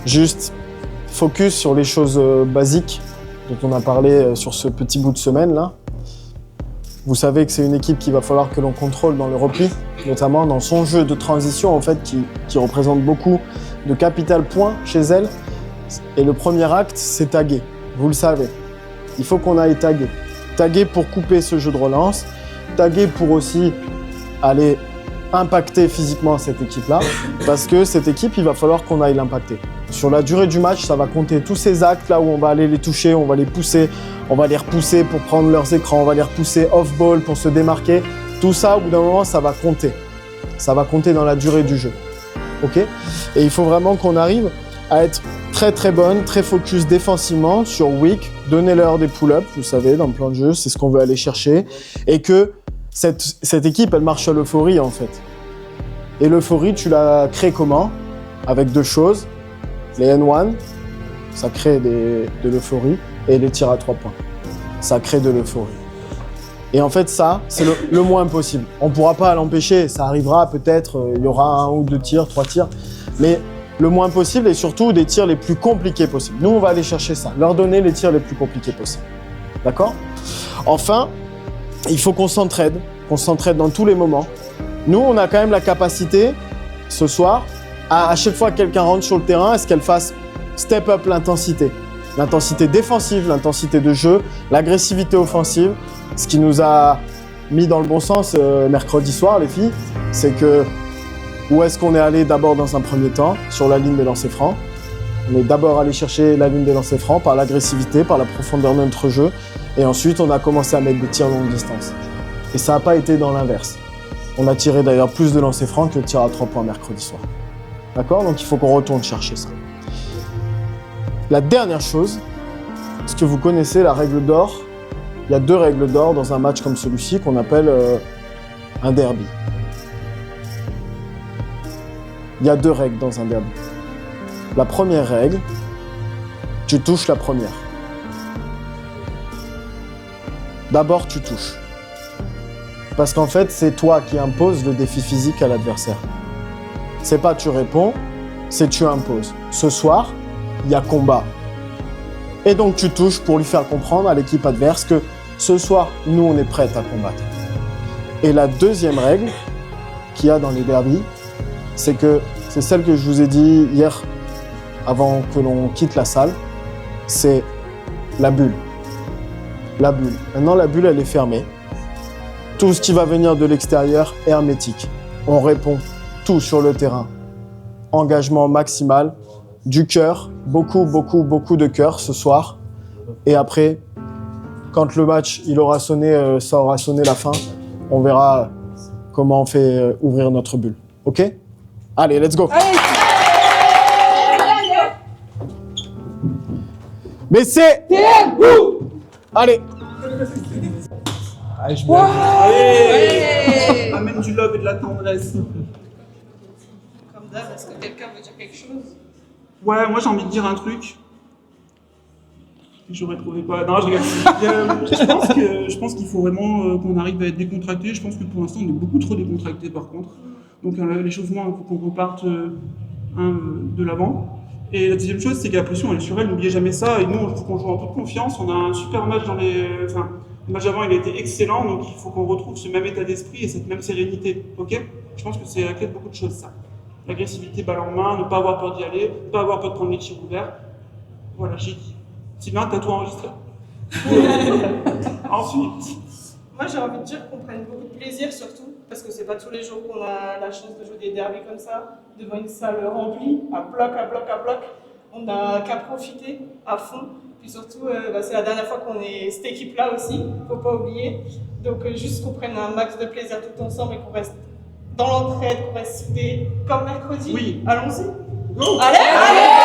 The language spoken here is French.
Juste focus sur les choses basiques dont on a parlé sur ce petit bout de semaine là. Vous savez que c'est une équipe qu'il va falloir que l'on contrôle dans le repli, notamment dans son jeu de transition en fait qui représente beaucoup de capital point chez elle. Et le premier acte, c'est taguer. Vous le savez. Il faut qu'on aille taguer. Taguer pour couper ce jeu de relance, taguer pour aussi aller impacter physiquement cette équipe-là, parce que cette équipe, il va falloir qu'on aille l'impacter. Sur la durée du match, ça va compter tous ces actes là où on va aller les toucher, on va les pousser, on va les repousser pour prendre leurs écrans, on va les repousser off-ball pour se démarquer. Tout ça, au bout d'un moment, ça va compter. Ça va compter dans la durée du jeu. Ok ? Et il faut vraiment qu'on arrive à être très très bonne, très focus défensivement sur weak, donner-leur des pull-ups, vous savez, dans le plan de jeu, c'est ce qu'on veut aller chercher, et que cette équipe, elle marche à l'euphorie en fait. Et l'euphorie, tu la crées comment ? Avec deux choses, les N1, ça crée de l'euphorie, et les tirs à 3 points, ça crée de l'euphorie. Et en fait, ça, c'est le moins possible. On ne pourra pas l'empêcher, ça arrivera peut-être, il y aura 1 ou 2 tirs, 3 tirs, mais le moins possible et surtout des tirs les plus compliqués possibles. Nous, on va aller chercher ça, leur donner les tirs les plus compliqués possibles. D'accord ? Enfin, il faut qu'on s'entraide dans tous les moments. Nous, on a quand même la capacité, ce soir, à chaque fois que quelqu'un rentre sur le terrain, à ce qu'elle fasse step up l'intensité. L'intensité défensive, l'intensité de jeu, l'agressivité offensive. Ce qui nous a mis dans le bon sens mercredi soir, les filles, c'est que où est-ce qu'on est allé d'abord dans un premier temps sur la ligne des lancers francs. On est d'abord allé chercher la ligne des lancers francs par l'agressivité, par la profondeur de notre jeu. Et ensuite, on a commencé à mettre des tirs longue distance. Et ça n'a pas été dans l'inverse. On a tiré d'ailleurs plus de lancers francs que de tirs à 3 points mercredi soir. D'accord ? Donc il faut qu'on retourne chercher ça. La dernière chose, est-ce que vous connaissez la règle d'or ? Il y a 2 règles d'or dans un match comme celui-ci qu'on appelle un derby. Il y a 2 règles dans un derby. La première règle, tu touches la première. D'abord, tu touches. Parce qu'en fait, c'est toi qui imposes le défi physique à l'adversaire. C'est pas tu réponds, c'est tu imposes. Ce soir, il y a combat. Et donc, tu touches pour lui faire comprendre à l'équipe adverse que ce soir, nous, on est prêts à combattre. Et la deuxième règle qu'il y a dans les derbies, c'est celle que je vous ai dit hier, avant que l'on quitte la salle, c'est la bulle. La bulle. Maintenant, la bulle, elle est fermée. Tout ce qui va venir de l'extérieur est hermétique. On répond tout sur le terrain. Engagement maximal, du cœur, beaucoup de cœur ce soir. Et après, quand le match il aura sonné, ça aura sonné la fin, on verra comment on fait ouvrir notre bulle. Ok ? Allez, let's go. Mais c'est... Allez. Allez, je me... Allez. Amène du love et de la tendresse. Comme d'hab, est-ce que quelqu'un veut dire quelque chose ? Ouais, moi j'ai envie de dire un truc. J'aurais trouvé pas. Non, je rigole. Je pense qu'il faut vraiment qu'on arrive à être décontracté. Je pense que pour l'instant, on est beaucoup trop décontracté par contre. Donc l'échauffement, il faut qu'on reparte de l'avant. Et la deuxième chose, c'est que la pression, elle est sur elle. N'oubliez jamais ça. Et nous, il faut qu'on joue en toute confiance. On a un super match dans les... Enfin, le match avant, il a été excellent. Donc il faut qu'on retrouve ce même état d'esprit et cette même sérénité. Ok ? Je pense que c'est la clé de beaucoup de choses, ça. L'agressivité, balle en main, ne pas avoir peur d'y aller, ne pas avoir peur de prendre les tirs ouverts. Voilà, j'ai dit. Sylvain, t'as tout enregistré. Ensuite. Moi, j'ai envie de dire qu'on prenne beaucoup de plaisir, surtout, parce que c'est pas tous les jours qu'on a la chance de jouer des derbies comme ça, devant une salle remplie, à bloc. On n'a qu'à profiter à fond. Puis surtout, c'est la dernière fois qu'on est cette équipe-là aussi, faut pas oublier. Donc, juste qu'on prenne un max de plaisir tout ensemble et qu'on reste dans l'entraide, qu'on reste soudés, comme mercredi. Oui. Allons-y. Go. Allez.